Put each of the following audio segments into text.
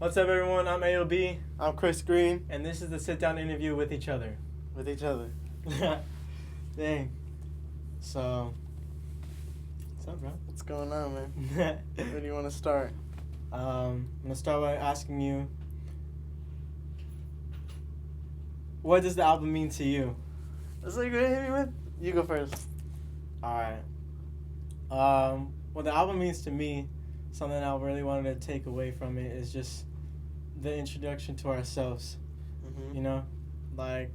What's up, everyone? I'm AOB, I'm Chris Green. and this is the sit-down interview with each other. With each other. Dang. So, what's up, bro? What's going on, man? Where do you want to start? I'm gonna start by asking you, what does the album mean to you? That's what you're gonna hit me with? You go first. All right. What the album means to me, something I really wanted to take away from it is just the introduction to ourselves. Mm-hmm. You know, like,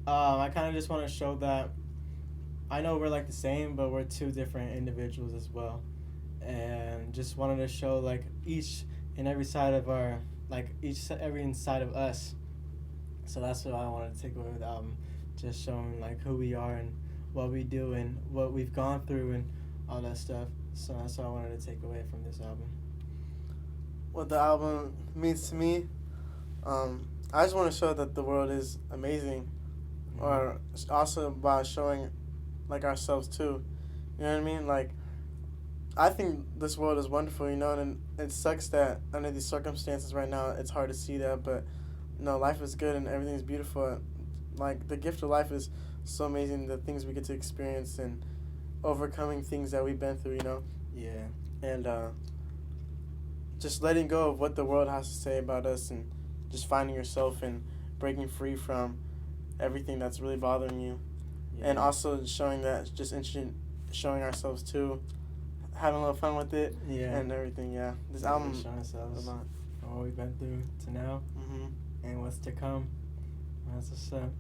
I kind of just want to show that I know we're like the same, but we're two different individuals as well, and just wanted to show like each and every side of our, like every inside of us. So that's what I wanted to take away with the album, just showing like who we are and what we do and what we've gone through and all that stuff. So that's what I wanted to take away from this album. What the album means to me, I just want to show that the world is amazing, or also by showing like ourselves too. You know what I mean? Like, I think this world is wonderful, you know, and it sucks that under these circumstances right now it's hard to see that, but no, life is good and everything's beautiful. Like, the gift of life is so amazing, the things we get to experience and overcoming things that we've been through, you know? Yeah. And just letting go of what the world has to say about us and just finding yourself and breaking free from everything that's really bothering you. Yeah. And also showing that, just showing ourselves too, having a little fun with it, Yeah. and everything. Yeah, this Yeah, album showing ourselves a lot. what we've been through to now and what's to come. That's what's up.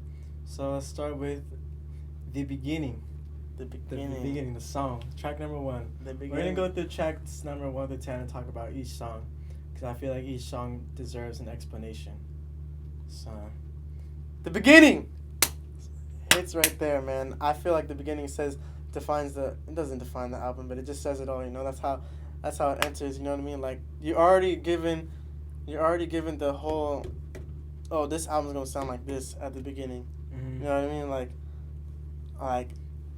So let's start with the beginning. The beginning. The beginning, the song, track number 1. The beginning. We're gonna go through tracks number 1 to 10 and talk about each song, because I feel like each song deserves an explanation. So, The beginning. It's right there, man. I feel like the beginning it doesn't define the album, but it just says it all. You know, that's how it enters. You know what I mean? Like, you're already given the whole. Oh, this album's gonna sound like this at the beginning. mm-hmm. You know what I mean? Like.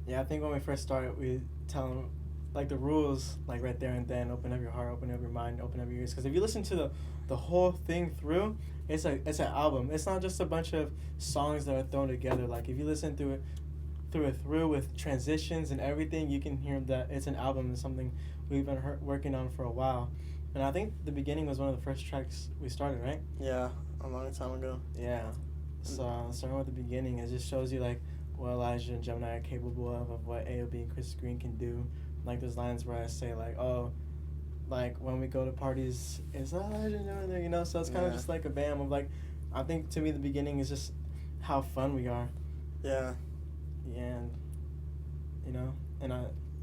Yeah, I think when we first started, we tell them like the rules, like right there and then. Open up your heart, open up your mind, open up your ears. Because if you listen to the whole thing through, it's an album. It's not just a bunch of songs that are thrown together. Like, if you listen through with transitions and everything, you can hear that it's an album. It's something we've been working on for a while. And I think the beginning was one of the first tracks we started, right? Yeah, a long time ago. Yeah. So starting with the beginning, it just shows you like what Elijah and Gemini are capable of what AOB and Chris Green can do. Like, there's lines where I say like, oh, like when we go to parties, it's Elijah and Gemini there, you know? So it's kind of just like a bam of like, I think to me the beginning is just how fun we are. Yeah. And, you know,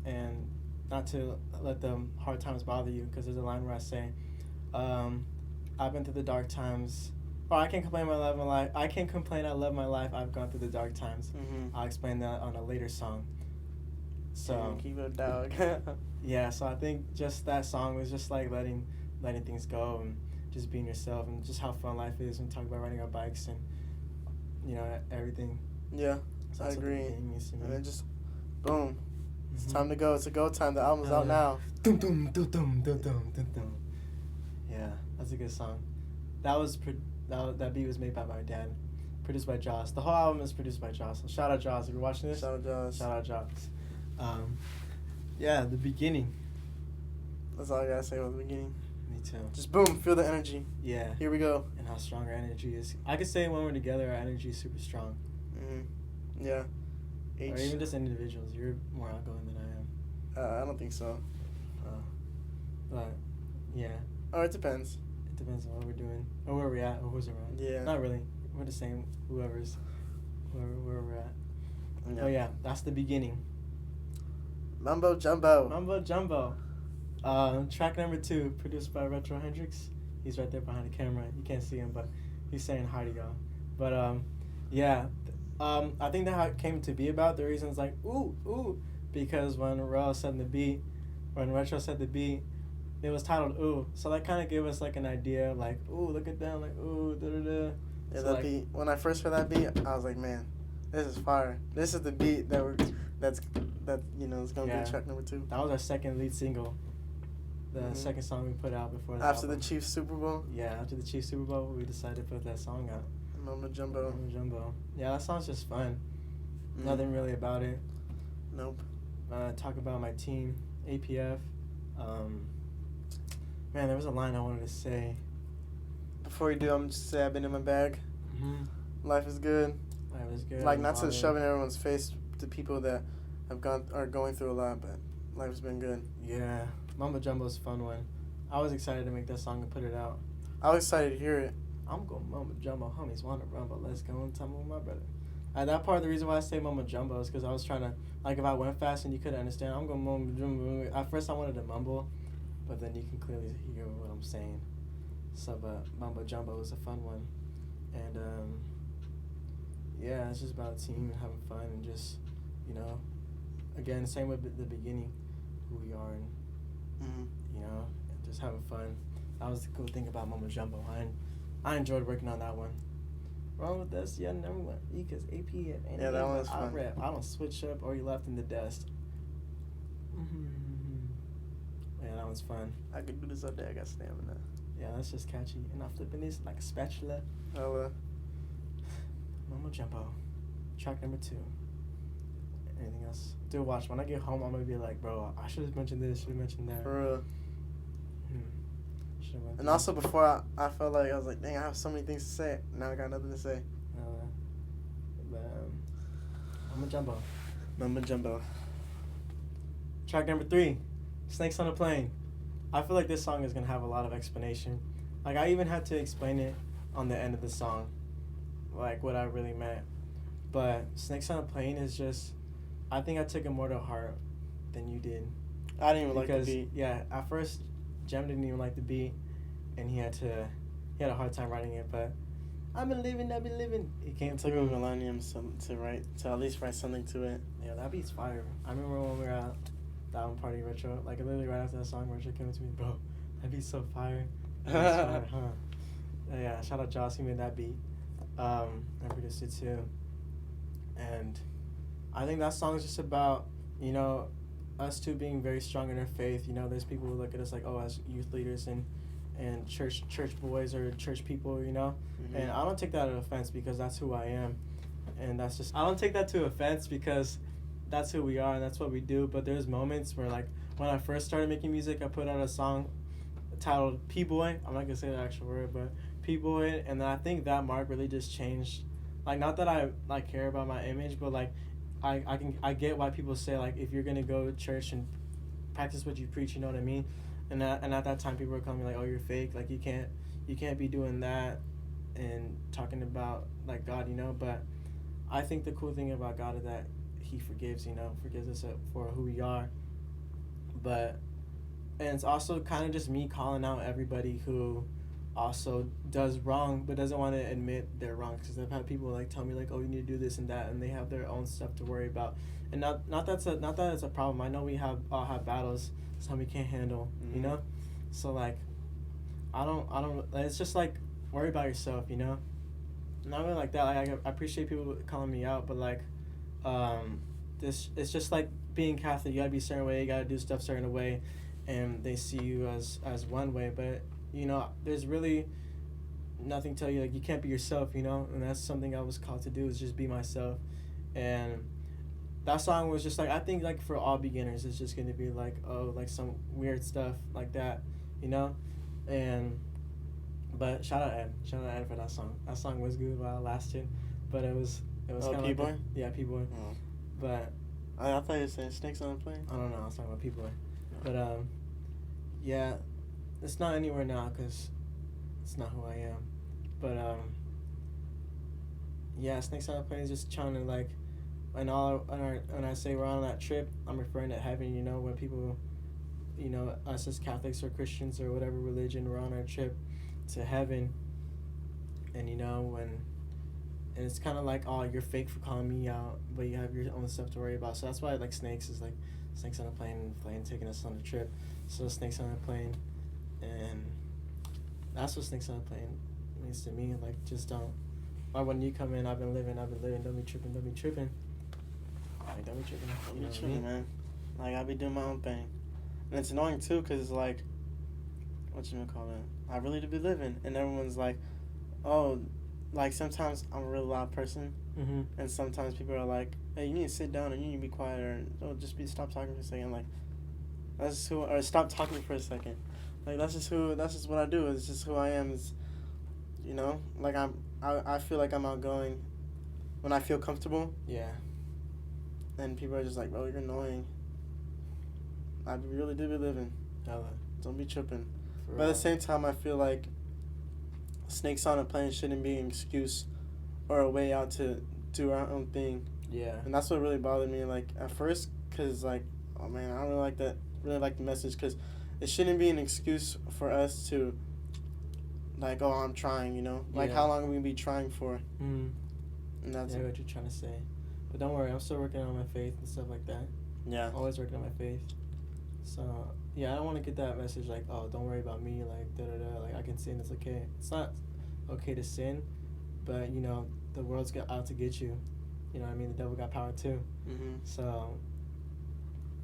and not to let the hard times bother you, because there's a line where I say, I've been through the dark times. Oh, I can't complain I love my life. I can't complain I love my life. I've gone through the dark times. Mm-hmm. I'll explain that on a later song. So keep it dog. yeah, so I think just that song was just like letting things go and just being yourself and just how fun life is, and talk about riding our bikes and, you know, everything. Yeah, So I agree. And then just boom. It's time to go. It's a go time. The album's out now. Dum, dum, dum, dum, dum, dum, dum, dum. Yeah, that's a good song. That beat was made by my dad, produced by Joss. The whole album is produced by Joss. So shout out Joss if you're watching this. Shout out Joss. Yeah, the beginning. That's all I gotta say about the beginning. Me too. Just boom, feel the energy. Yeah. Here we go. And how strong our energy is. I could say when we're together, our energy is super strong. Mm-hmm. Yeah. Or even just individuals. You're more outgoing than I am. I don't think so. But yeah. Oh, it depends. It depends on what we're doing or where we're at or who's around. Yeah. Not really. We're the same. Where we're at. Yeah. Oh yeah, that's the beginning. Mumbo Jumbo. Mumbo Jumbo. Track number 2, produced by Retro Hendrix. He's right there behind the camera. You can't see him, but he's saying hi to y'all. But yeah. I think that how it came to be about. The reason's like ooh, because when Retro said the beat, it was titled Ooh. So that kind of gave us like an idea, like ooh, look at them, like ooh, da da da. Yeah, so that like, beat. When I first heard that beat, I was like, man, this is fire. This is the beat that is gonna be track number 2. That was our second lead single The second song we put out before the After album. the Chiefs Super Bowl? Yeah, after the Chiefs Super Bowl, we decided to put that song out. Mama Jumbo. Mama Jumbo. Yeah, that song's just fun. Nothing really about it. Nope. Talk about my team, APF. Man, there was a line I wanted to say. Before you do, I'm just say I've been in my bag. Mm-hmm. Life is good. Life is good. Like, not to shove in everyone's face to people that are going through a lot, but life's been good. Yeah, Mama Jumbo's a fun one. I was excited to make that song and put it out. I was excited to hear it. I'm going Mama Jumbo, homies wanna rumble, let's go and tumble with my brother. That part of the reason why I say Mama Jumbo is because I was trying to, like, if I went fast and you couldn't understand, I'm going Mama Jumbo. At first I wanted to mumble, but then you can clearly hear what I'm saying. So, but Mama Jumbo is a fun one. And, yeah, it's just about a team and having fun and just, you know, again, same with the beginning, who we are and, you know, just having fun. That was the cool thing about Mama Jumbo. I enjoyed working on that one. Wrong with us, yeah, number one. Because APF. Yeah, that one was fun. Rap. I don't switch up or you left in the dust. Yeah, that was fun. I could do this all day. I got stamina. Yeah, that's just catchy. And I'm flipping this like a spatula. Hella. Mama Jumbo. Track number 2. Anything else? Dude, watch. When I get home, I'm going to be like, bro, I should have mentioned this, should have mentioned that. For real. And also before I felt like, I was like, dang, I have so many things to say. Now I got nothing to say. Mama Jumbo. Mama Jumbo. Track number 3. Snakes on a Plane. I feel like this song is going to have a lot of explanation. Like, I even had to explain it on the end of the song. Like, what I really meant. But Snakes on a Plane is just, I think I took it more to heart than you did. I didn't even like the beat. Yeah, at first, Jem didn't even like the beat. And he had a hard time writing it, but I've been living. It came to took a millennium to at least write something to it. Yeah, that beat's fire. I remember when we were at that one party, Retro, like literally right after that song, Retro came to me, bro, that beat's so fire. Fire, huh? Yeah, shout out Joss, he made that beat. I produced it too. And I think that song is just about, you know, us two being very strong in our faith. You know, there's people who look at us like, oh, as youth leaders and church boys or church people, you know. Mm-hmm. And I don't take that as offense because that's who I am. And that's just, I don't take that to offense because that's who we are and that's what we do. But there's moments where, like, when I first started making music, I put out a song titled P-Boy. I'm not going to say the actual word, but P-Boy. And then I think that mark really just changed. Like, not that I, like, care about my image, but, like, I get why people say, like, if you're going to go to church and practice what you preach, you know what I mean? And at that time, people were calling me like, "Oh, you're fake. Like, you can't be doing that and talking about like God, you know." But I think the cool thing about God is that He forgives, you know, forgives us for who we are. And it's also kind of just me calling out everybody who also does wrong but doesn't want to admit they're wrong. Because I've had people like tell me like, "Oh, you need to do this and that," and they have their own stuff to worry about. And not that it's a problem. I know we all have battles. Some we can't handle, you know? So, like, I don't, it's just, like, worry about yourself, you know? Not really like that. Like, I appreciate people calling me out, but, like, it's just, like, being Catholic. You gotta be a certain way, you gotta do stuff a certain way, and they see you as one way. But, you know, there's really nothing to tell you, like, you can't be yourself, you know? And that's something I was called to do, is just be myself. And that song was just like, I think like for all beginners, it's just going to be like, oh, like some weird stuff like that, you know? But shout out Ed for that song. That song was good while it lasted, but it was kind of P-Boy? like yeah, P-Boy. Oh. But I thought you were saying Snakes on a Plane. I don't know, I was talking about P-Boy. But yeah, it's not anywhere now because it's not who I am. But yeah, Snakes on a Plane is just trying to like, when I say we're on that trip, I'm referring to heaven, you know, when people, you know, us as Catholics or Christians or whatever religion, we're on our trip to heaven. And, you know, and it's kind of like, oh, you're fake for calling me out, but you have your own stuff to worry about. So that's why, like, Snakes is like, Snakes on a Plane taking us on a trip. So Snakes on a Plane, and that's what Snakes on a Plane means to me. Like, just don't, why when you come in, I've been living, don't be tripping. Like, Don't be tripping, man. Like, I be doing my own thing. And it's annoying, too, because it's like, I really do be living, and everyone's like, oh, like sometimes I'm a really loud person, Mm-hmm. and sometimes people are like, hey, you need to sit down and you need to be quiet, or oh, stop talking for a second, like that's just who, or stop talking for a second, like that's just what I do. It's just who I am. It's, like I feel like I'm outgoing when I feel comfortable, Yeah. and people are just like, oh, you're annoying. I really do be living. Hella. Don't be tripping. For But at real. the same time, I feel like snakes on a plane shouldn't be an excuse or a way out to do our own thing. Yeah. And that's what really bothered me, like, at first, because, like, oh, man, I don't really like the message, because it shouldn't be an excuse for us to, like, oh, I'm trying, Like, Yeah. how long are we going to be trying for? Mm. And that's Yeah, what you're trying to say. But don't worry, I'm still working on my faith and stuff like that. Yeah. Always working on my faith. So, yeah, I don't want to get that message like, oh, don't worry about me, like, da-da-da, like, I can sin, it's okay. It's not okay to sin, but, the world's out to get you. You know what I mean? The devil got power too. Mm-hmm. So,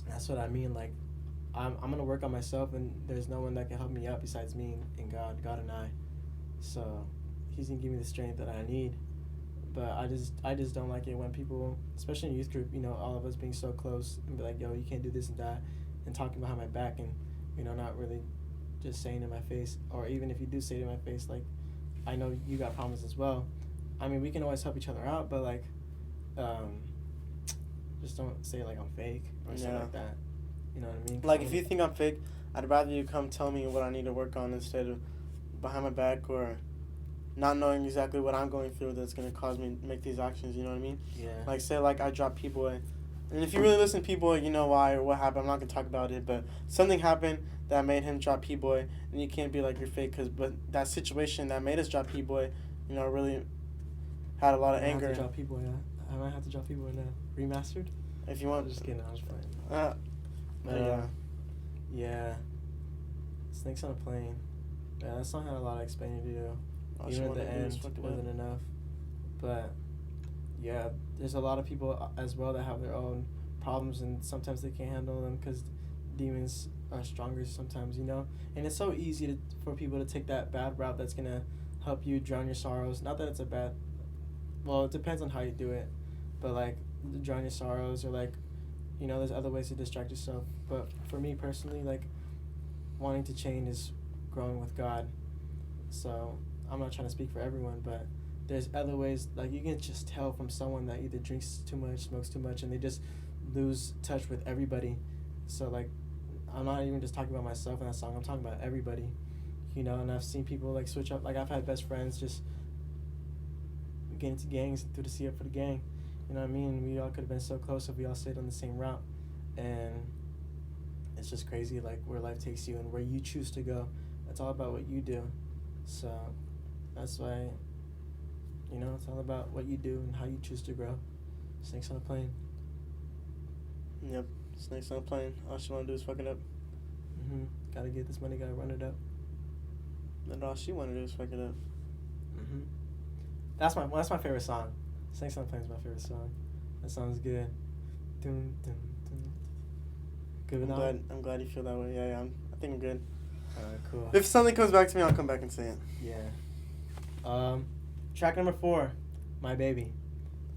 that's what I mean. Like, I'm going to work on myself, and there's no one that can help me out besides me and God and I. So, he's going to give me the strength that I need. But I just don't like it when people, especially in youth group, all of us being so close and be like, yo, you can't do this and that, and talking behind my back and, not really just saying in my face. Or even if you do say it in my face, like, I know you got problems as well. I mean, we can always help each other out, but, like, just don't say, like, I'm fake or something like that. You know what I mean? Like, if you think I'm fake, I'd rather you come tell me what I need to work on instead of behind my back or not knowing exactly what I'm going through that's going to cause me to make these actions, you know what I mean? Yeah. Like, say, like, I drop P-Boy. And if you really listen to P-Boy, you know why or what happened. I'm not going to talk about it, but something happened that made him drop P-Boy, and you can't be like, you're fake, but that situation that made us drop P-Boy, really had a lot of anger. I might have to drop P-Boy now. Remastered? If you want. I'm just kidding, I was playing. Yeah. Yeah. Snakes on a Plane. Yeah, that song had a lot of explaining to do. Even at the end wasn't enough. But, yeah, there's a lot of people as well that have their own problems, and sometimes they can't handle them because demons are stronger sometimes, And it's so easy for people to take that bad route that's going to help you drown your sorrows. Not that it's a bad... Well, it depends on how you do it. But, like, drown your sorrows or, like, there's other ways to distract yourself. But for me personally, like, wanting to change is growing with God. So I'm not trying to speak for everyone, but there's other ways. Like, you can just tell from someone that either drinks too much, smokes too much, and they just lose touch with everybody. So, like, I'm not even just talking about myself in that song. I'm talking about everybody, and I've seen people, like, switch up. Like, I've had best friends just get into gangs and threw the C up for the gang. You know what I mean? We all could have been so close if we all stayed on the same route. And it's just crazy, like, where life takes you and where you choose to go. It's all about what you do. So that's why, it's all about what you do and how you choose to grow. Snakes on a Plane. Yep, snakes on a plane. All she want to do is fuck it up. Mm-hmm. Gotta get this money, gotta run it up. And all she want to do is fuck it up. Mm-hmm. That's my favorite song. Snakes on a Plane is my favorite song. That song's good. Dun, dun, dun. Good enough? I'm glad you feel that way. Yeah, I think I'm good. Alright, cool. If something comes back to me, I'll come back and say it. Yeah. Track number 4, My Baby.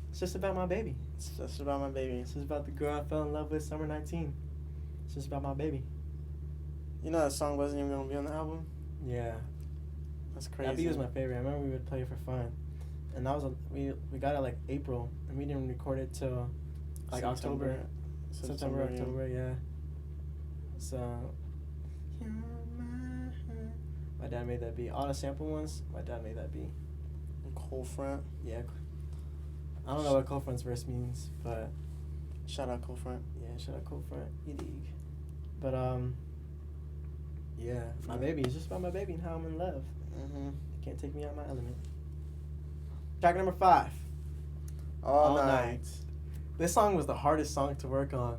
It's just about my baby. It's just about my baby. It's just about the girl I fell in love with summer 19. It's just about my baby. That song wasn't even going to be on the album? Yeah. That's crazy. That beat was my favorite. I remember we would play it for fun. And that was we got it like April, and we didn't record it till like September, October, yeah. So, my dad made that beat. All the sample ones, my dad made that beat. Cold Front. Yeah. I don't know what Cold Front's verse means, but shout out Cold Front. Yeah, shout out Cold Front. You dig. But yeah, my baby. It's just about my baby and how I'm in love. Mm-hmm. Can't take me out of my element. Track number 5. All Night. This song was the hardest song to work on.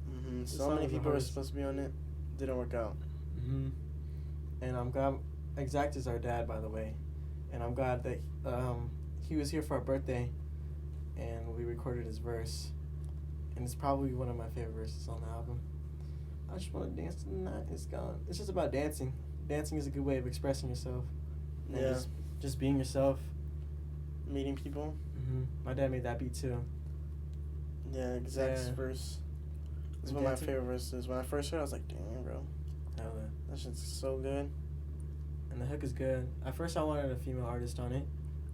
Mm-hmm. So many people were supposed to be on it. Didn't work out. Mm-hmm. And I'm glad. Exact is our dad, by the way. And I'm glad that he was here for our birthday, and we recorded his verse. And it's probably one of my favorite verses on the album. I just want to dance tonight. It's gone. It's just about dancing. dancing is a good way of expressing yourself. And Yeah. Just being yourself. Meeting people. My dad made that beat too. Yeah, Zach's Yeah. verse. It's And one of my dancing? favorite verses. When I first heard it, I was like, damn, bro. Hell yeah. That shit's so good. And the hook is good. At first, I wanted a female artist on it.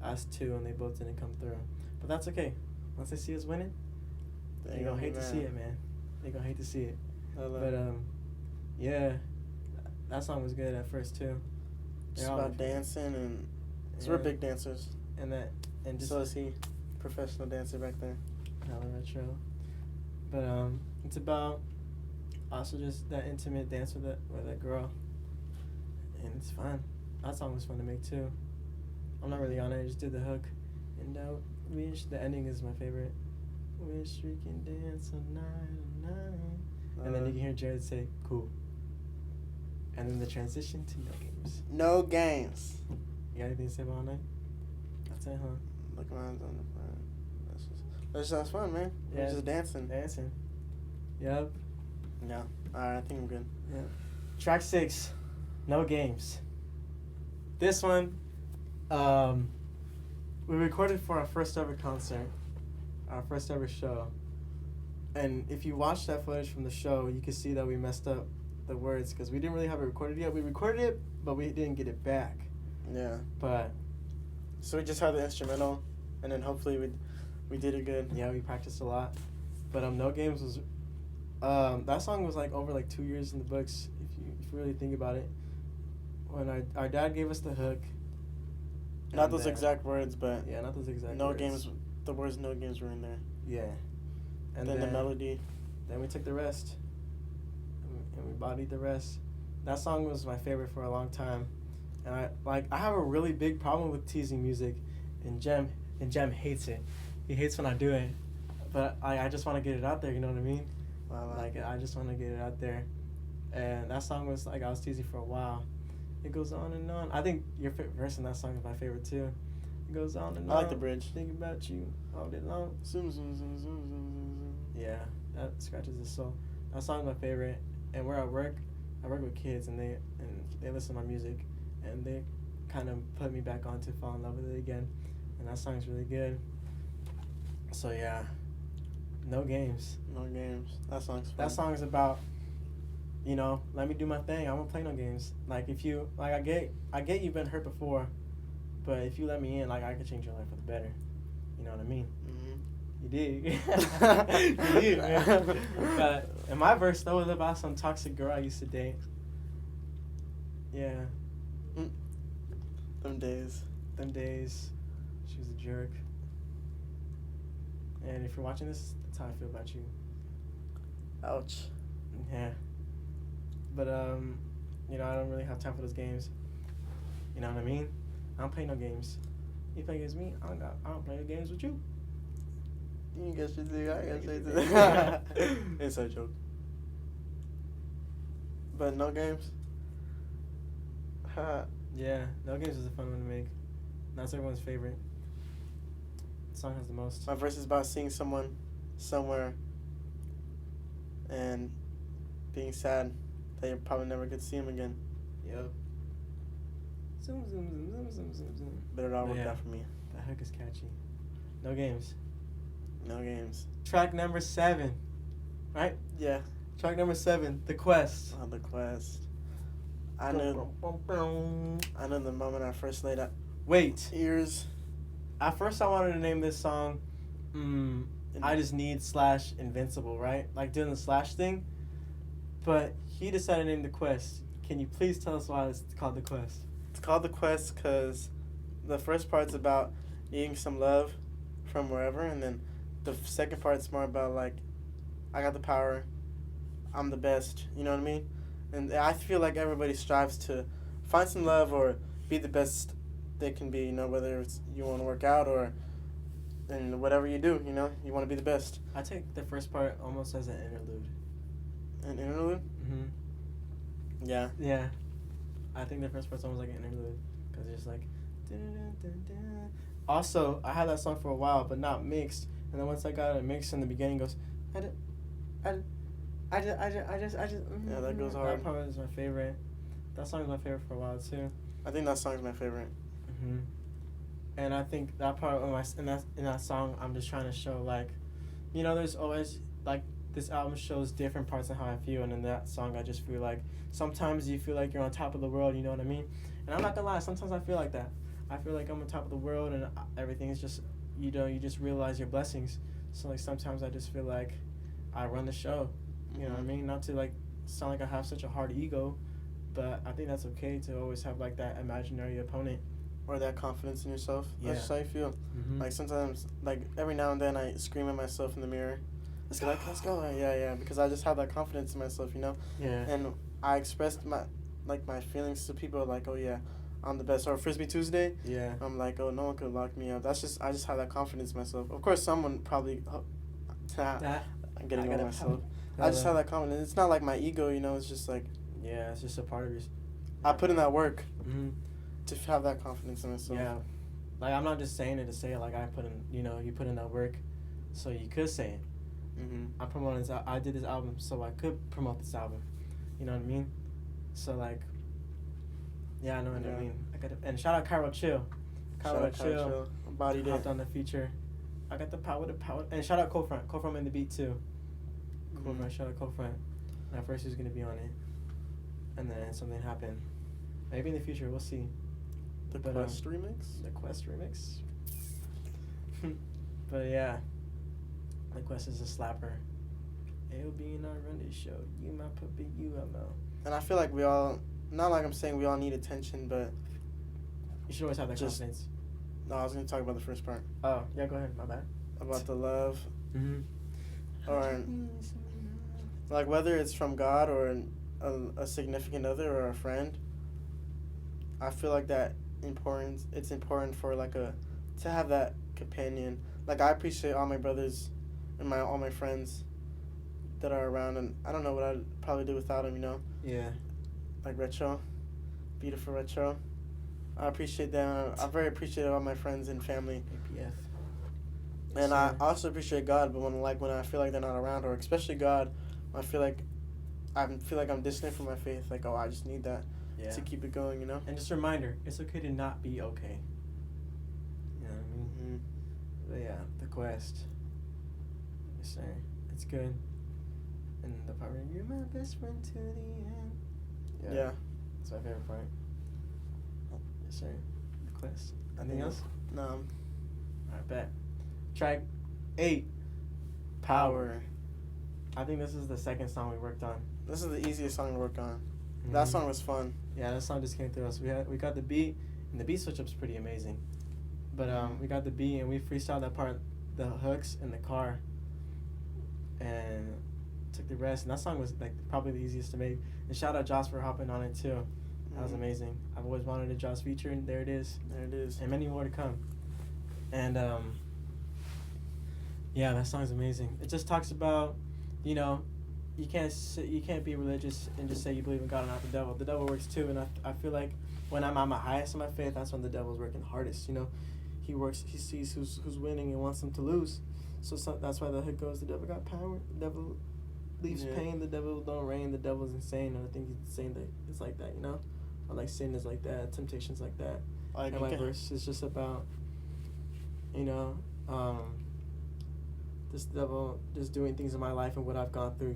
I asked two, and they both didn't come through. But that's okay. Once they see us winning, they're gonna hate to see it, man. They're gonna hate to see it. But yeah, that song was good at first too. It's about dancing, and we're big dancers. And just so is he, professional dancer back there. hella retro. But it's about also just that intimate dance with that girl, and it's fun. That song was fun to make too. I'm not really on it. I just did the hook, and wish the ending is my favorite. Wish we can dance all night, and then you can hear Jared say "cool," and then the transition to no games. No games. You got anything to say about all night? That's it, huh? Look around on the front. That sounds fun, man. Yeah. We're just dancing. Dancing. Yep. Yeah. Alright, I think I'm good. Yeah. Track 6, No Games. This one, we recorded for our first ever concert, our first ever show. And if you watch that footage from the show, you can see that we messed up the words because we didn't really have it recorded yet. We recorded it, but we didn't get it back. Yeah. But so we just had the instrumental, and then hopefully we did it good. yeah, we practiced a lot. But No Games was that song was like over like 2 years in the books if you really think about it. When our dad gave us the hook. Not those exact words, but yeah, not those exact no words. games. The words "no games" were in there. Yeah. And then the melody. Then we took the rest. And we bodied the rest. That song was my favorite for a long time. And I have a really big problem with teasing music, and Jem hates it. He hates when I do it. But I just want to get it out there, you know what I mean? Wow. Like I just want to get it out there. And that song was like I was teasing for a while. It goes on and on. I think your verse in that song is my favorite too. It goes on and on. I like the bridge. Think about you all day long. Zoom, zoom, zoom, zoom, zoom, zoom, zoom. Yeah, that scratches the soul. That song's my favorite. And where I work with kids, and they listen to my music, and they kind of put me back on to fall in love with it again. And that song's really good. So yeah, No Games. No games. That song's fun. That song's about, let me do my thing. I won't play no games. Like if you I get you've been hurt before, but if you let me in, like I could change your life for the better. You know what I mean? Mm-hmm. You did. You did, man. But in my verse though, it was about some toxic girl I used to date. Yeah. Them days. She was a jerk. And if you're watching this, that's how I feel about you. Ouch. Yeah. But I don't really have time for those games. You know what I mean? I don't play no games. You play against me, I don't play no games with you. You guess you do. I guess you do. It's a joke. But no games. Yeah, No Games is a fun one to make. That's everyone's favorite. The song has the most. My verse is about seeing someone somewhere and being sad that you probably never get to see him again. Yep. Zoom, zoom, zoom, zoom, zoom, zoom, zoom. But it all worked out for me. That hook is catchy. No Games. No games. Track number 7. Right? Yeah. Track number 7, The Quest. Oh, The Quest. I knew the moment I first laid out Wait. ears. At first I wanted to name this song I Just Need / Invincible, right? Like doing the slash thing. But he decided to name The Quest. Can you please tell us why it's called The Quest? It's called The Quest because the first part's about needing some love from wherever, and then the second part's more about like, I got the power, I'm the best, you know what I mean? And I feel like everybody strives to find some love or be the best they can be, whether it's you want to work out or in whatever you do, you want to be the best. I take the first part almost as an interlude. An interlude? Mm-hmm. Yeah. Yeah. I think the first part's almost like an interlude because it's just like. Dun-dun-dun-dun-dun. Also, I had that song for a while, but not mixed. And then once I got it mixed in the beginning, it goes, I just. Yeah, that goes hard. That part is my favorite. That song's my favorite for a while too. I think that song's my favorite. Mhm. And I think that part of my in that song, I'm just trying to show like, there's always like this album shows different parts of how I feel, and in that song, I just feel like sometimes you feel like you're on top of the world. You know what I mean? And I'm not gonna lie, sometimes I feel like that. I feel like I'm on top of the world, and everything is just you just realize your blessings. So like sometimes I just feel like I run the show. You know what I mean? Not to like sound like I have such a hard ego, but I think that's okay to always have like that imaginary opponent. Or that confidence in yourself. Yeah. That's just how you feel. Mm-hmm. Like sometimes, like every now and then, I scream at myself in the mirror. Let's go. Like, let's go. Yeah, because I just have that confidence in myself, Yeah. And I expressed my feelings to people like, oh yeah, I'm the best. Or Frisbee Tuesday. Yeah. I'm like, oh, no one could lock me up. I just have that confidence in myself. Of course, someone probably. I'm getting over myself. I just have that confidence. It's not like my ego, It's just like. Yeah, it's just a part of your. I put in that work. Mm-hmm. To have that confidence in myself. Yeah, like I'm not just saying it to say it. Like I put in, you put in that work, so you could say it. Mm-hmm. I promoted this. I did this album, so I could promote this album. You know what I mean? So like, yeah, I know what I mean. And shout out Cairo Chill. Cairo Chill. Bodied hopped it. on the feature. I got the power to power. And shout out Cold-Front. Cold-Front in the beat too. Cold-Front. Shout out Cold-Front. And at first he was gonna be on it, and then something happened. Maybe in the future we'll see. The Quest remix? The Quest remix. But yeah, the Quest is a slapper. AOB and I run this show. You my puppet, you ML. And I feel like we all, not like I'm saying we all need attention, but you should always have that confidence. No, I was going to talk about the first part. Oh, yeah, go ahead. My bad. About the love. Mm-hmm. Or, like, whether it's from God or a significant other or a friend, I feel like it's important for like to have that companion. Like I appreciate all my brothers and all my friends that are around, and I don't know what I'd probably do without them, Yeah. Like Retro, beautiful Retro. I appreciate them. I'm very appreciative of all my friends and family. A.P.F. And I also appreciate God, but when I feel like they're not around, or especially God, I feel like I'm distant from my faith. Like, oh, I just need that. Yeah. To keep it going, And just a reminder, it's okay to not be okay. You know what I mean? Mm-hmm. But yeah, the Quest. Yes, sir. It's good. And the part where you're my best friend to the end. Yeah. That's my favorite part. Yes, sir. The Quest. Anything else? No. Alright, bet. Track 8. Power. I think this is the second song we worked on. This is the easiest song to work on. Mm-hmm. That song was fun. Yeah, that song just came through us. We got the beat, and the beat switch up's pretty amazing. But we got the beat, and we freestyled that part, the hooks in the car, and took the rest. And that song was like probably the easiest to make. And shout out Josh for hopping on it too. That was amazing. I've always wanted a Josh feature, and there it is. There it is. And many more to come. And yeah, that song's amazing. It just talks about, you can't be religious and just say you believe in God and not the devil. The devil works too, and I feel like when I'm at my highest in my faith, that's when the devil's working hardest. He sees who's winning and wants them to lose. So that's why the hook goes, the devil got power, the devil leaves pain, the devil don't reign, the devil's insane. And I think he's saying that it's like that, or like sin is like that, temptation's like that. And my verse is just about, this devil just doing things in my life and what I've gone through,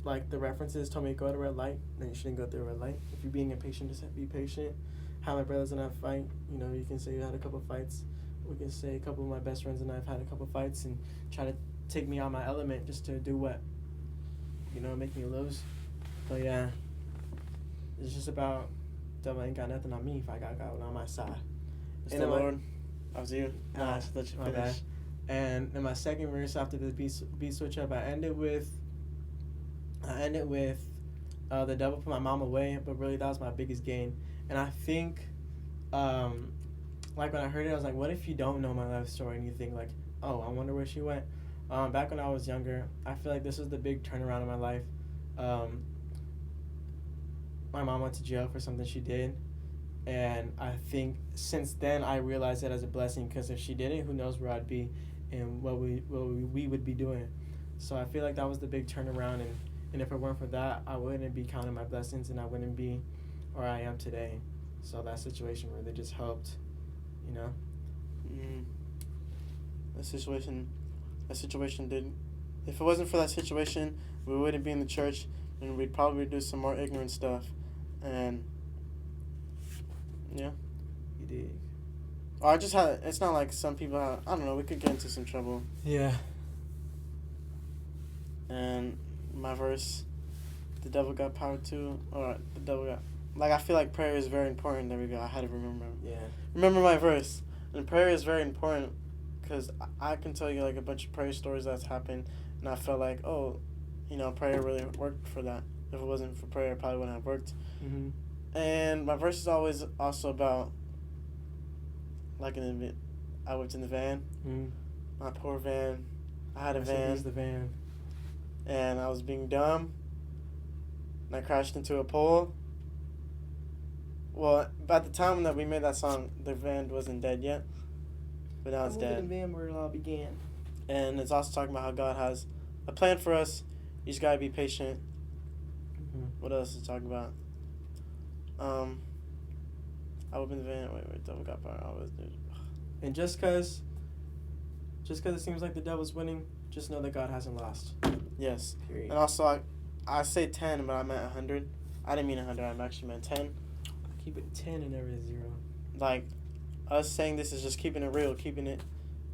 like the references told me to go at a red light, then you shouldn't go through a red light. If you're being impatient, just be patient. How my brothers and I fight, you can say you had a couple fights. We can say a couple of my best friends and I've had a couple fights and try to take me out my element just to do what? Make me lose. But yeah, it's just about devil ain't got nothing on me if I got God on my side. It's the Lord. That was you. Nah, just let you my finish. bad. And in my second verse after the beat switch up, I ended with the devil put my mom away, but really that was my biggest gain. And I think, like when I heard it, I was like, what if you don't know my life story and you think like, oh, I wonder where she went. Back when I was younger, I feel like this was the big turnaround in my life. My mom went to jail for something she did. And I think since then I realized it as a blessing, because if she didn't, who knows where I'd be and what we would be doing. So I feel like that was the big turnaround, and And if it weren't for that, I wouldn't be counting my blessings, and I wouldn't be where I am today. So that situation really just helped, you know. Mm. That situation did. If it wasn't for that situation, we wouldn't be in the church, and we'd probably do some more ignorant stuff. And yeah. You dig? Or I just had. It's not like some people have. I don't know. We could get into some trouble. Yeah. And my verse, the devil got power too, or the devil got. Like, I feel like prayer is very important. There we go. I had to remember. Yeah. Remember my verse. And prayer is very important, because I can tell you like a bunch of prayer stories that's happened, and I felt like, oh, you know, prayer really worked for that. If it wasn't for prayer, it probably wouldn't have worked. Mhm. And my verse is always also about, like, I whipped in the van. Mhm. My poor van. I had a Mercedes van. the van. And I was being dumb. And I crashed into a pole. Well, at the time that we made that song, the van wasn't dead yet. But now it's dead. The van where it all began. And it's also talking about how God has a plan for us. You just gotta be patient. Mhm. What else is it talking about? I opened the van. Wait, devil got power. Always, dude. And just cause it seems like the devil's winning, just know that God hasn't lost. Yes. Period. And also, I say 10, but I meant 100. I didn't mean 100. I actually meant 10. Keep it 10 and never a 0. Like, us saying this is just keeping it real, keeping it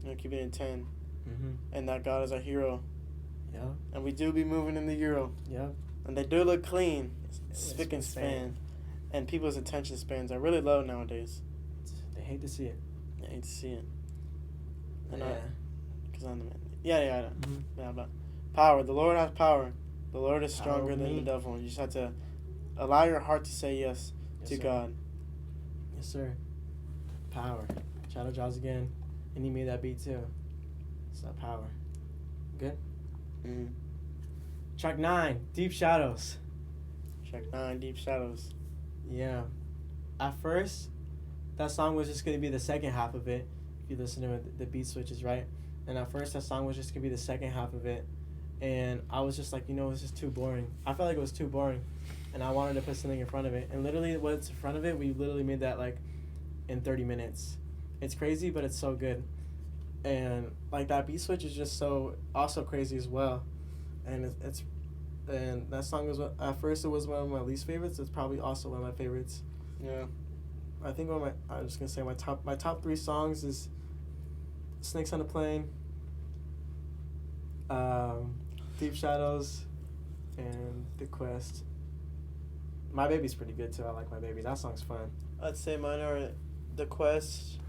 10. Mhm. And that God is our hero. Yeah. And we do be moving in the Euro. Yeah. And they do look clean, spick and It's span. And people's attention spans are really low nowadays. They hate to see it. I hate to see it. And Yeah. Because I'm the man. Yeah. Mhm. Yeah, but power. The Lord has power. The Lord is Power stronger over than me. the devil. You just have to allow your heart to say yes to sir. God. Yes, sir. Power. Shadow Jaws again. And he made that beat too. So power. Good? Mm-hmm. Track 9, Deep Shadows. Track 9, Deep Shadows. Yeah. At first, that song was just going to be the second half of it. If you listen to it, the beat switches, right? And at first, that song was just going to be the second half of it. And I was just like, it's just too boring. I felt like it was too boring. And I wanted to put something in front of it. And literally, what's in front of it, we literally made that, like, in 30 minutes. It's crazy, but it's so good. And, like, that beat switch is just so also crazy as well. And and that song was, at first, it was one of my least favorites. It's probably also one of my favorites. Yeah. I think I'm just going to say my top 3 songs is Snakes on a Plane, Deep Shadows, and The Quest. My Baby's pretty good too. I like My Baby. That song's fun. I'd say mine are The Quest,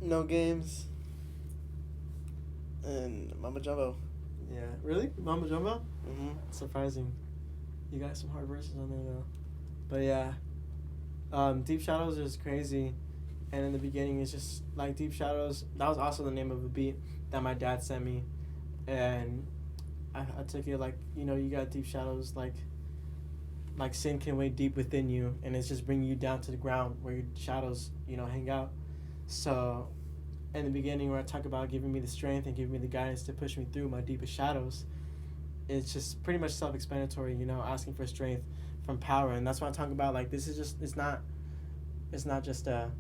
No Games, and Mama Jumbo. Yeah. Really? Mama Jumbo? Mm-hmm. Surprising. You got some hard verses on there though. But yeah. Deep Shadows is crazy. And in the beginning, it's just like Deep Shadows. That was also the name of a beat that my dad sent me. And I took it like, you got Deep Shadows, like sin can wait deep within you. And it's just bringing you down to the ground where your shadows, hang out. So in the beginning, where I talk about giving me the strength and giving me the guidance to push me through my deepest shadows, it's just pretty much self-explanatory, asking for strength from power. And that's what I'm talking about. Like, this is just, it's not just a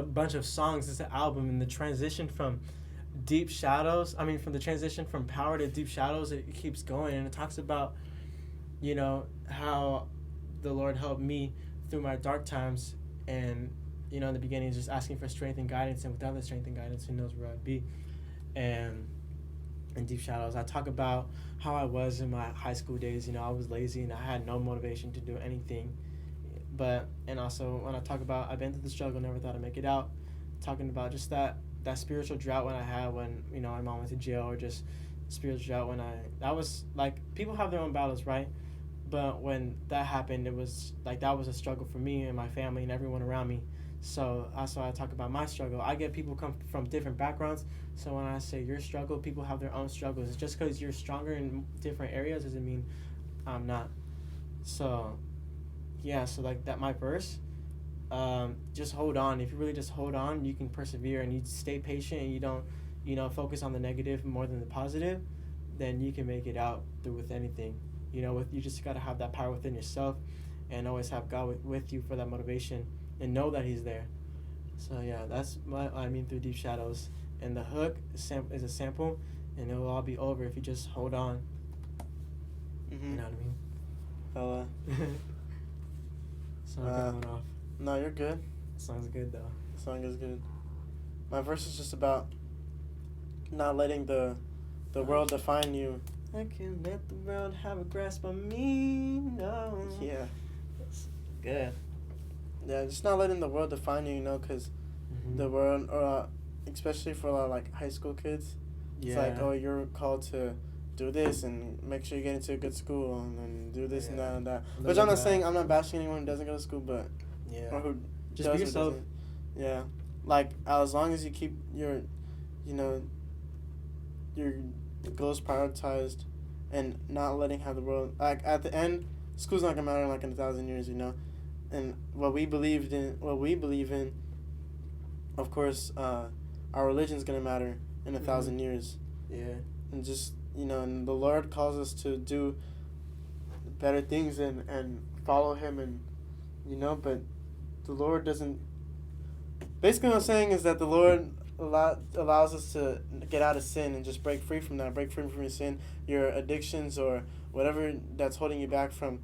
bunch of songs. It's an album. And the transition from from the transition from power to Deep Shadows, it keeps going. And it talks about, how the Lord helped me through my dark times. And, in the beginning, just asking for strength and guidance. And without the strength and guidance, who knows where I'd be. And in Deep Shadows, I talk about how I was in my high school days. I was lazy and I had no motivation to do anything. And also when I talk about I've been through the struggle, never thought I'd make it out, talking about just that spiritual drought when I had when, my mom went to jail, or just spiritual drought that was like, people have their own battles, right? But when that happened, it was like, that was a struggle for me and my family and everyone around me. So also I talk about my struggle. I get people come from different backgrounds. So when I say your struggle, people have their own struggles. It's just because you're stronger in different areas doesn't mean I'm not. So yeah, so like that, my verse, just hold on. If you really just hold on, you can persevere and you stay patient and you don't, focus on the negative more than the positive, then you can make it out through with anything. You just gotta have that power within yourself, and always have God with you for that motivation, and know that He's there. So yeah, that's what I mean through Deep Shadows. And the hook is a sample, and it will all be over if you just hold on. Mm-hmm. You know what I mean? Hella. So I went off. No, you're good. The song's good though. The song is good. My verse is just about not letting the world define you. I can't let the world have a grasp on me. No. Yeah. That's good. Yeah, just not letting the world define you, because the world, especially for a lot of like high school kids, it's like, oh, you're called to do this and make sure you get into a good school and then do this and that and that. Which I'm not saying, I'm not bashing anyone who doesn't go to school, but or who just be yourself. Yeah, like as long as you keep your goals prioritized and not letting have the world, like at the end, school's not gonna matter like in 1,000 years, and what we believe in, of course, our religion's gonna matter in 1,000 years. Yeah. And just and the Lord calls us to do better things and follow Him, and but the Lord doesn't. Basically, what I'm saying is that the Lord allows us to get out of sin and just break free from that, break free from your sin, your addictions, or whatever that's holding you back from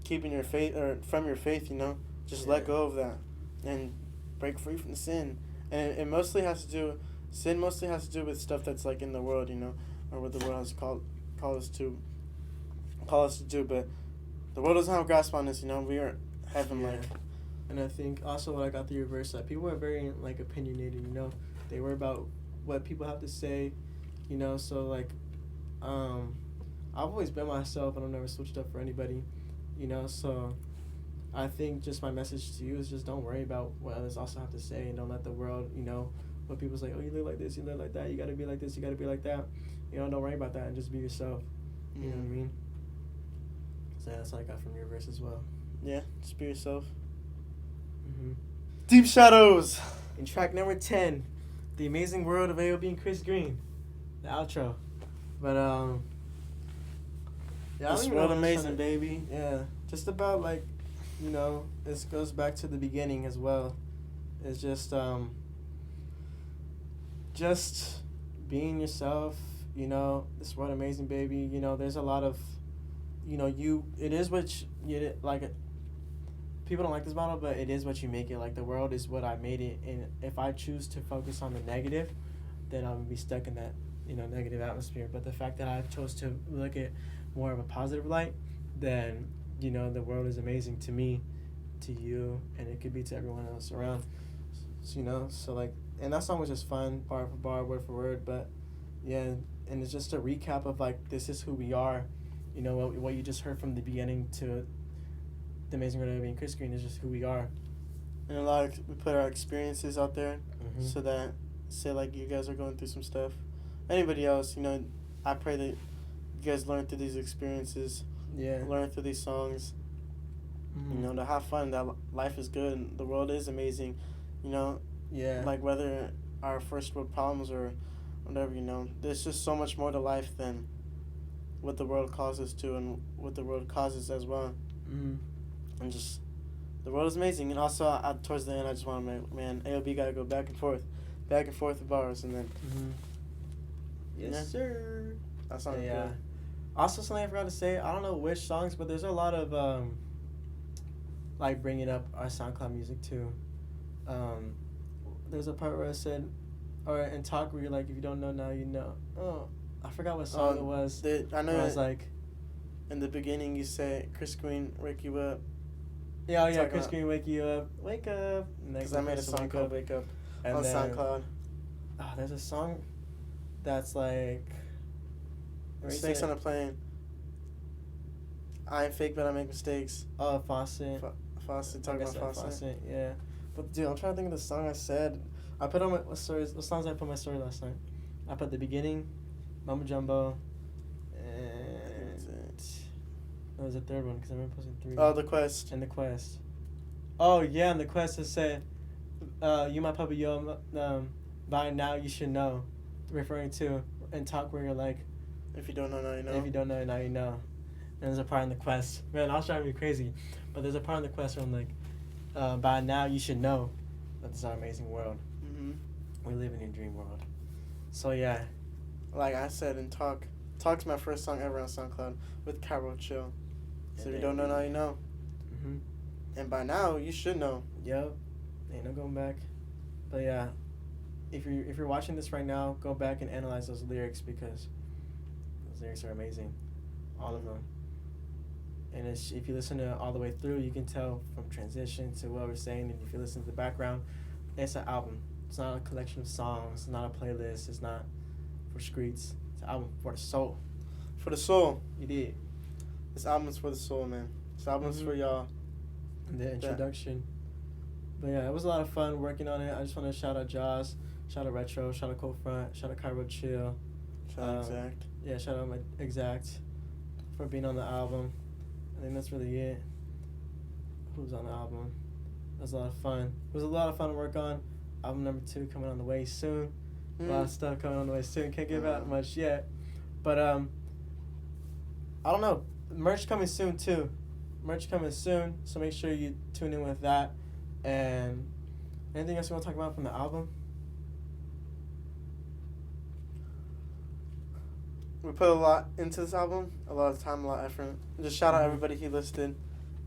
keeping your faith, or from your faith. Just let go of that and break free from the sin. And it mostly has to do. Sin mostly has to do with stuff that's like in the world, or what the world has called us to do. But the world doesn't have a grasp on this, we are heaven-like. Yeah. And I think also what I got through your verse, that people are very like opinionated, they worry about what people have to say, so like I've always been myself and I've never switched up for anybody, so I think just my message to you is just don't worry about what others also have to say, and don't let the world, what people say, oh, you look like this, you look like that, you gotta be like this, you gotta be like that, don't worry about that and just be yourself. You know what I mean? So that's what I got from your verse as well. Yeah, just be yourself. Mm-hmm. Deep Shadows. In track number 10, The Amazing World of AOB and Chris Green, the outro. But This world amazing, baby. Yeah, just about like, this goes back to the beginning as well. It's just being yourself. This world amazing, baby. There's a lot of, it is what you like. People don't like this motto, but it is what you make it. Like, the world is what I made it, and if I choose to focus on the negative, then I'm gonna be stuck in that, negative atmosphere. But the fact that I chose to look at more of a positive light, then, the world is amazing to me, to you, and it could be to everyone else around. So like, and that song was just fun, bar for bar, word for word. But yeah, and it's just a recap of like, this is who we are. What you just heard from the beginning to The Amazing World of AOB and Chris Green is just who we are. And we put our experiences out there, so that, say like you guys are going through some stuff. Anybody else, I pray that you guys learn through these experiences. Yeah. Learn through these songs. To have fun. That life is good and the world is amazing. Yeah. Like, whether our first world problems or whatever, there's just so much more to life than what the world calls us to and what the world causes as well. And just, the world is amazing. And also, towards the end, I just want to make, AOB got to go back and forth with bars, and then. Yes, sir. That sounds good. Also, something I forgot to say, I don't know which songs, but there's a lot of, like, bringing up our SoundCloud music, too. There's a part where I said, or in talk where you're like, if you don't know now, you know. Oh, I forgot what song it was. I know. I was like, in the beginning, you say, Chris Green, wake you up. Yeah, Chris Green, wake you up. Wake up. Because I made a song called Wake Up on SoundCloud. Oh, there's a song that's like... Snakes on a Plane. I ain't fake, but I make mistakes. Oh, Fawcett. Fawcett, talking about Fawcett. Yeah. But, dude, I'm trying to think of the song I said. I put on my stories. The songs I put on my story last night. I put The Beginning, Mama Jumbo, and... That was the third one, because I remember posting 3. Oh, The Quest. And The Quest. Oh yeah, and the quest has said, "You my puppy, yo, by now you should know," referring to and talk where you're like, If you don't know, now you know. if you don't know, now you know. And there's a part in the quest, man, I was driving me crazy, but there's a part in the quest where I'm like, by now you should know that this is our amazing world. Mm-hmm. We live in a dream world. So yeah. Like I said in Talk's my first song ever on SoundCloud with Carol Chill. So if you don't know, now you know. Mhm. And by now you should know. Yep. Ain't no going back. But yeah, if you're watching this right now, go back and analyze those lyrics because those lyrics are amazing, all of them. And if you listen to it all the way through, you can tell from transition to what we're saying. And if you listen to the background, it's an album. It's not a collection of songs. It's not a playlist. It's not for streets. It's an album for the soul. For the soul. You did. This album is for the soul, man. This album is for y'all. The introduction. But yeah, it was a lot of fun working on it. I just want to shout out Jaws, shout out Retro, shout out Cold Front, shout out Cairo Chill. Shout out Exact. Yeah, shout out my Exact for being on the album. I think that's really it. Who's on the album? It was a lot of fun. It was a lot of fun to work on. Album number 2 coming on the way soon. A lot of stuff coming on the way soon. Can't give out much yet. But I don't know. Merch coming soon too. Merch coming soon. So make sure you tune in with that. And anything else you want to talk about from the album? We put a lot into this album, a lot of time, a lot of effort. Just shout out everybody he listed,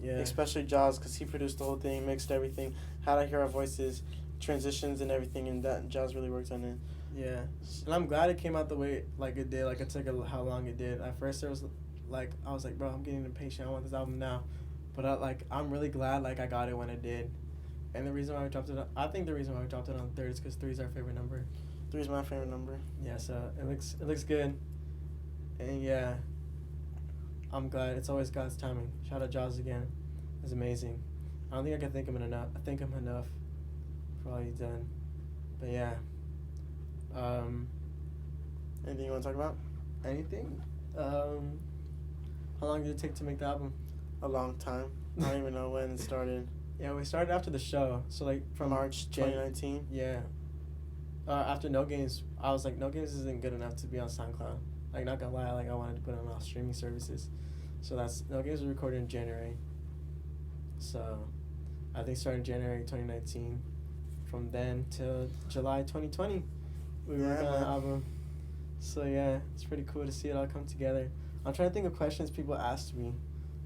Yeah. especially Jaws, because he produced the whole thing, mixed everything, how to hear our voices, transitions and everything, and that Jaws really worked on it. Yeah, and I'm glad it came out the way like it did. Like it took how long it did. At first, there was like I was like, bro, I'm getting impatient. I want this album now, but I'm really glad like I got it when it did. And the reason why we dropped it, I think the reason why we dropped it on 3rd is because 3 is our favorite number. 3 is my favorite number. Yeah, so it looks good, and yeah, I'm glad. It's always God's timing. Shout out Jaws again. It's amazing. I don't think I can thank him enough. I thank him enough for all he's done. But yeah. Anything you want to talk about? Anything? How long did it take to make the album? A long time. I don't even know when it started. Yeah, we started after the show. So like from March 2019. Yeah. After No Games, I was like, No Games isn't good enough to be on SoundCloud. Like, not gonna lie, like I wanted to put it on all streaming services. So that's No Games was recorded in January. So I think starting January 2019. From then till July 2020, we worked on the album. So yeah, it's pretty cool to see it all come together. I'm trying to think of questions people asked me.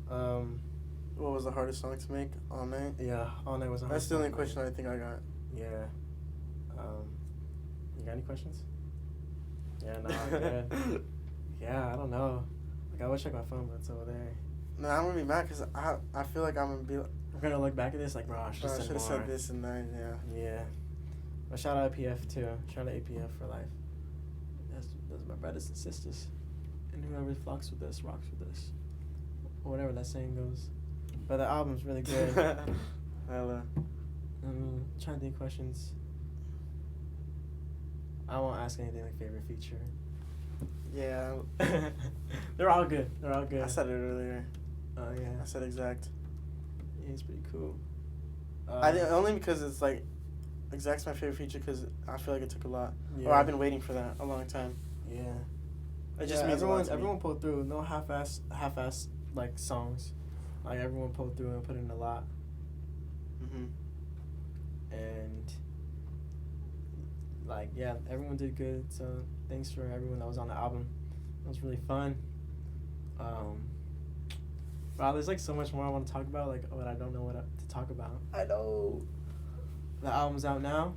What was the hardest song to make? All Night? Yeah, All Night was a hard That's the only song. question I think I got. Yeah. You got any questions? Yeah, no, I'm good. Yeah, I don't know. Like, I would check my phone, but it's over there. No, I'm gonna be mad because I feel like I'm gonna be. I'm gonna look back at this like, bro, I should have said this and that. Yeah. Yeah. But shout out APF too. Shout out APF for life. Those are my brothers and sisters. And whoever flocks with us, rocks with us. Or whatever that saying goes. But the album's really good. Hella. Trying to think questions. I won't ask anything like favorite feature. Yeah. They're all good. They're all good. I said it earlier. Oh yeah. I said Exact. Yeah, it's pretty cool. I think only because it's like Exact's my favorite feature because I feel like it took a lot. Yeah. Or I've been waiting for that a long time. Yeah. It just means everyone pulled through. No half-ass like songs. Like everyone pulled through and put in a lot. Mhm. And like yeah, everyone did good. So thanks for everyone that was on the album. It was really fun. Wow, there's like so much more I want to talk about, like but I don't know what to talk about. I know. The album's out now.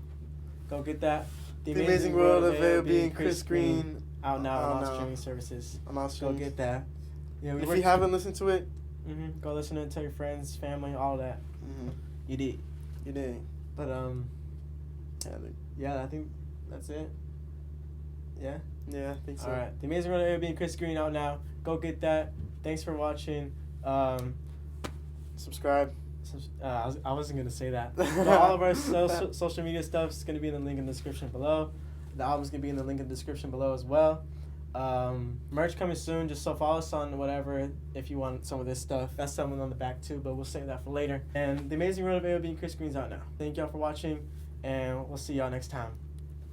Go get that. The Amazing World of AOB and Chris Green. Out now on all streaming services. I'm all Go streaming. get that. Yeah, If you haven't listened to it, go listen to it, tell your friends, family, all that. You did. You did. But yeah, I think that's it. Yeah. Yeah, I think so. All right. The Amazing World of AOB and Chris Green out now. Go get that. Thanks for watching. Subscribe. I wasn't gonna say that. But all of our social media stuff is gonna be in the link in the description below. The album's gonna be in the link in the description below as well. Merch coming soon, just so follow us on whatever if you want some of this stuff. That's something on the back too, but we'll save that for later. And The Amazing World of AOB and Chris Green's out now. Thank y'all for watching, and we'll see y'all next time.